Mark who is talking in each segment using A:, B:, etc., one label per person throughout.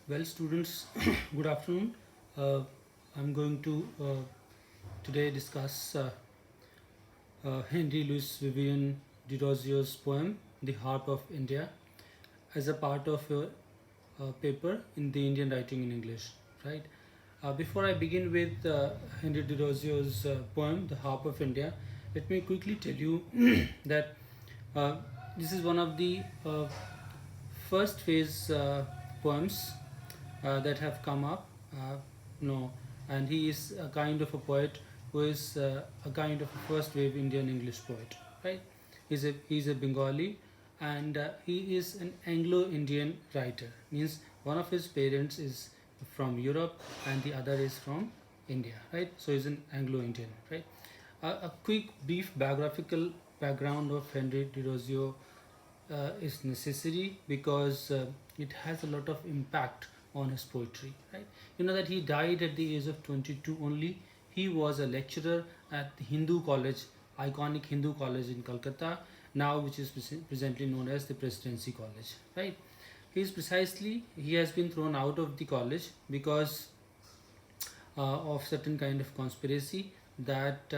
A: Well, students, good afternoon. I'm going to today discuss Henry Louis Vivian Diderot's poem, The Harp of India, as a part of your paper in the Indian writing in English, right? Before I begin with Henry Diderot's poem, The Harp of India, let me quickly tell you that uh, this is one of the first phase poems that have come up. No, and he is a kind of a poet who is a kind of a first wave Indian English poet, right? He's a Bengali, and he is an Anglo-Indian writer. Means one of his parents is from Europe and the other is from India, right? So he's an Anglo-Indian, right? A quick brief biographical background of Henry Diderot is necessary because it has a lot of impact on his poetry, right? You know that he died at the age of 22 only. He was a lecturer at the Hindu College, iconic Hindu College in Calcutta, now which is presently known as the Presidency College, right? He has been thrown out of the college because of certain kind of conspiracy that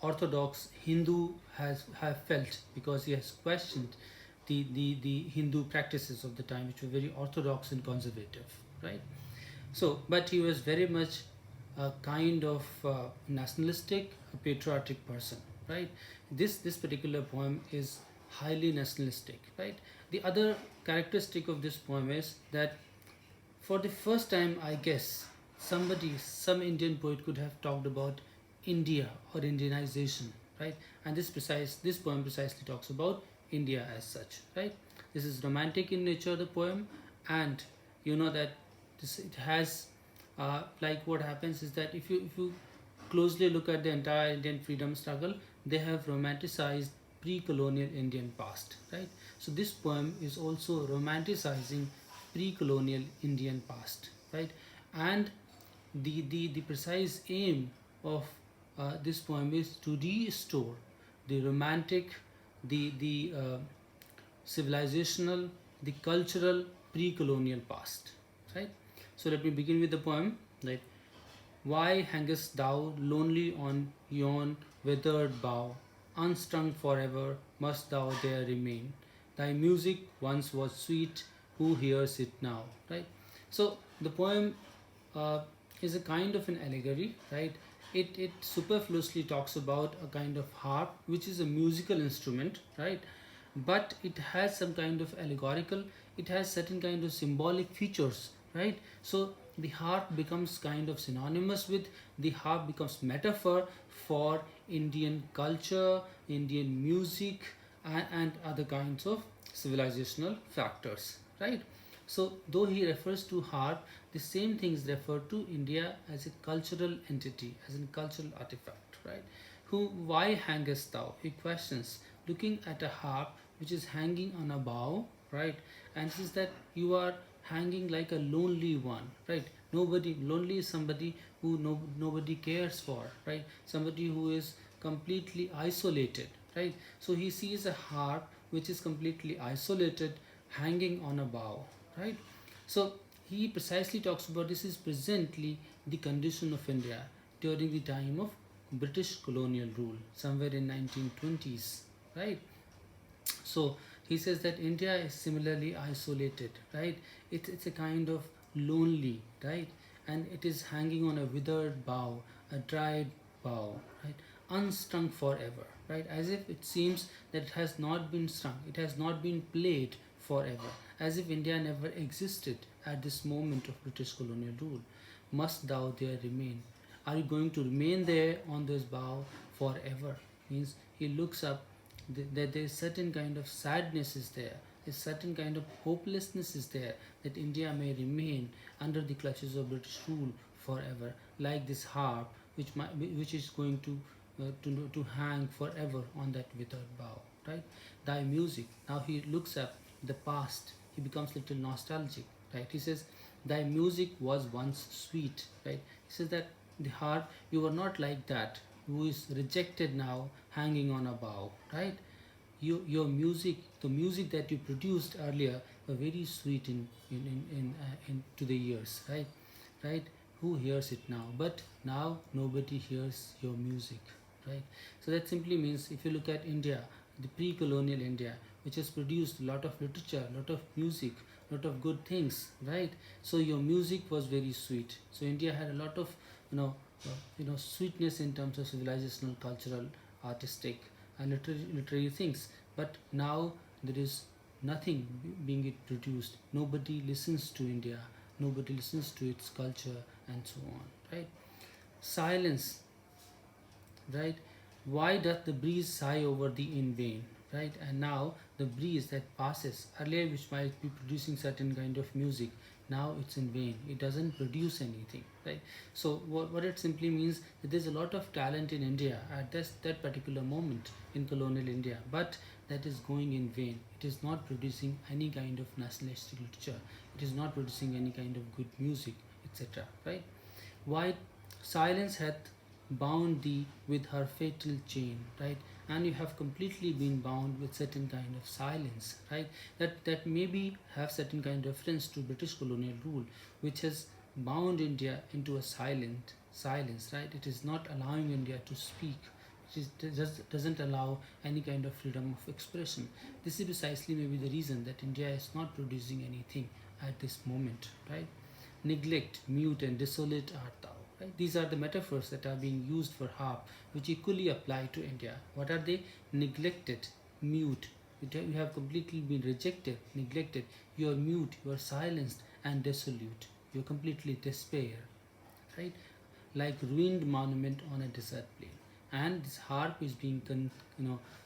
A: Orthodox Hindu have felt, because he has questioned the Hindu practices of the time, which were very orthodox and conservative, right? So, but he was very much a kind of nationalistic, patriotic person, right? This particular poem is highly nationalistic, right? The other characteristic of this poem is that for the first time, I guess, some Indian poet could have talked about India or Indianization, right? And this poem precisely talks about India as such, right? This is romantic in nature, the poem, and you know that it has like what happens is that if you closely look at the entire Indian freedom struggle, they have romanticized pre-colonial Indian past, right? So this poem is also romanticizing pre-colonial Indian past, right? And the precise aim of this poem is to restore the romantic, the civilizational, the cultural pre-colonial past, right? So let me begin with the poem, right? Why hangest thou lonely on yon withered bough? Unstrung forever must thou there remain. Thy music once was sweet, who hears it now? Right? So the poem uh, is a kind of an allegory, right? It superfluously talks about a kind of harp, which is a musical instrument, right? But it has some kind of allegorical, it has certain kind of symbolic features, right? So the harp becomes kind of synonymous with, the harp becomes metaphor for Indian culture, Indian music, and other kinds of civilizational factors, right? So though he refers to harp, the same things refer to India as a cultural entity, as a cultural artifact, right? Why hangest thou? He questions, looking at a harp which is hanging on a bough, right? And says that you are hanging like a lonely one, right? Nobody, lonely is somebody who nobody cares for, right? Somebody who is completely isolated, right? So he sees a harp which is completely isolated, hanging on a bough, right? So he precisely talks about, this is presently the condition of India during the time of British colonial rule, somewhere in 1920s, right? So he says that India is similarly isolated, right? It's a kind of lonely, right? And it is hanging on a withered bough, a dried bough, right? Unstrung forever, right? As if it seems that it has not been strung, it has not been played forever, as if India never existed at this moment of British colonial rule. Must thou there remain? Are you going to remain there on this bough forever? Means he looks up, that there is certain kind of sadness is there, a certain kind of hopelessness is there, that India may remain under the clutches of British rule forever, like this harp which is going to hang forever on that withered bough, right? Thy music, now he looks up the past, he becomes little nostalgic, right? He says, thy music was once sweet, right? He says that the harp, you were not like that, who is rejected now, hanging on a bough, right? Your music, the music that you produced earlier, very sweet in to the ears, right? Right? Who hears it now? But now nobody hears your music, right? So that simply means if you look at India, the pre-colonial India, which has produced a lot of literature, a lot of music, a lot of good things, right? So your music was very sweet. So India had a lot of you know sweetness in terms of civilizational, cultural, artistic, and literary things. But now there is nothing being it produced. Nobody listens to India. Nobody listens to its culture and so on. Right? Silence, right? Why doth the breeze sigh over thee in vain? Right? And now the breeze that passes earlier, which might be producing certain kind of music, now it's in vain. It doesn't produce anything, right? So what it simply means that there's a lot of talent in India at that particular moment in colonial India, but that is going in vain. It is not producing any kind of nationalistic literature. It is not producing any kind of good music, etc. Right? Why silence hath bound thee with her fatal chain, right? And you have completely been bound with certain kind of silence, right? That maybe have certain kind of reference to British colonial rule, which has bound India into a silence, right? It is not allowing India to speak. It just doesn't allow any kind of freedom of expression. This is precisely maybe the reason that India is not producing anything at this moment, right? Neglect, mute, and desolate art thou. Right? These are the metaphors that are being used for harp, which equally apply to India. What are they? Neglected, mute. You have completely been rejected, neglected. You are mute, you are silenced, and desolate. You are completely despair. Right? Like ruined monument on a desert plain. And this harp is being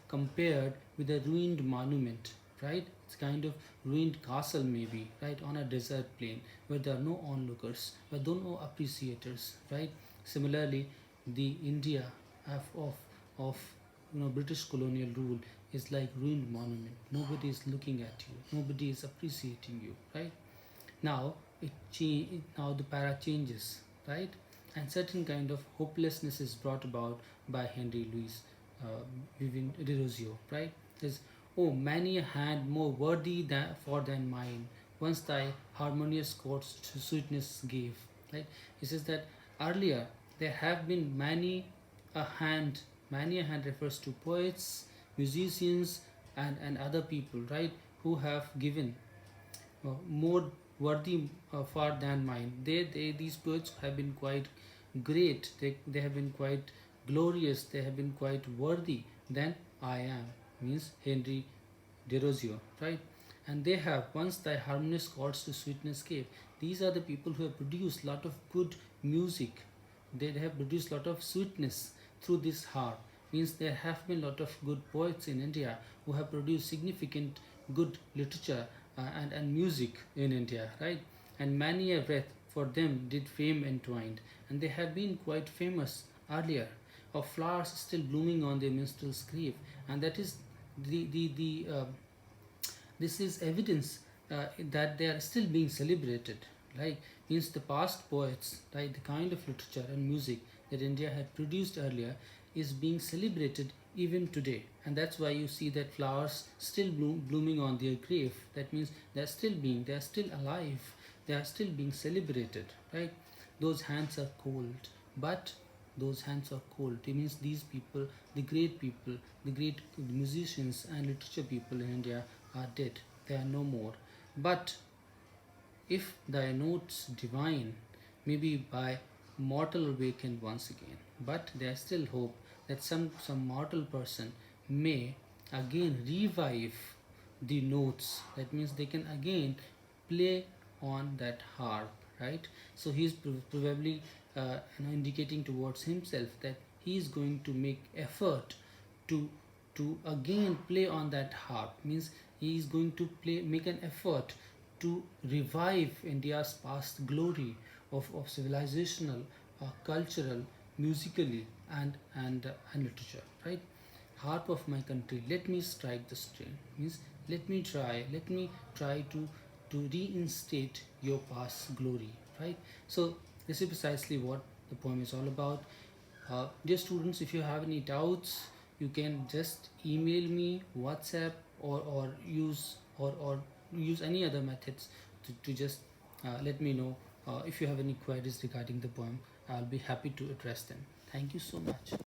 A: compared with a ruined monument, right? It's kind of ruined castle maybe, right, on a desert plain where there are no onlookers, where there are no appreciators, right? Similarly, the India of British colonial rule is like ruined monument. Nobody is looking at you. Nobody is appreciating you, right? Now now the para changes, right? And certain kind of hopelessness is brought about by Henry Louis Vivin Derozio, right? Is oh many a hand more worthy than mine, once thy harmonious chords to sweetness gave, right? He says that earlier there have been many a hand refers to poets, musicians, and other people, right, who have given more worthy far than mine. These poets have been quite great. They have been quite glorious. They have been quite worthy than I am. Means Henry Derozio, right? And they have once thy harmonious chords to sweetness gave. These are the people who have produced lot of good music. They have produced lot of sweetness through this harp. Means there have been lot of good poets in India who have produced significant good literature and music in India, right? And many a wreath for them did fame entwined, and they have been quite famous earlier, of flowers still blooming on their minstrel's grave, and that is the this is evidence that they are still being celebrated, right? Means the past poets, right, the kind of literature and music that India had produced earlier is being celebrated even today, and that's why you see that flowers still blooming on their grave. That means they are still alive, they are still being celebrated, right? Those hands are cold, but those hands are cold. It means these people, the great musicians and literature people in India are dead. They are no more. But if thy notes divine, maybe by mortal awakened once again. But there is still hope that some mortal person may again revive the notes. That means they can again play on that harp, right? So he is probably indicating towards himself that he is going to make effort to again play on that harp. Means he is going to make an effort to revive India's past glory of civilizational, cultural, musically, and literature, right? Harp of my country, let me strike the string. Means let me try to reinstate your past glory, right? So this is precisely what the poem is all about. Dear students, if you have any doubts, you can just email me, WhatsApp, or use or use any other methods to just let me know. If you have any queries regarding the poem, I'll be happy to address them. Thank you so much.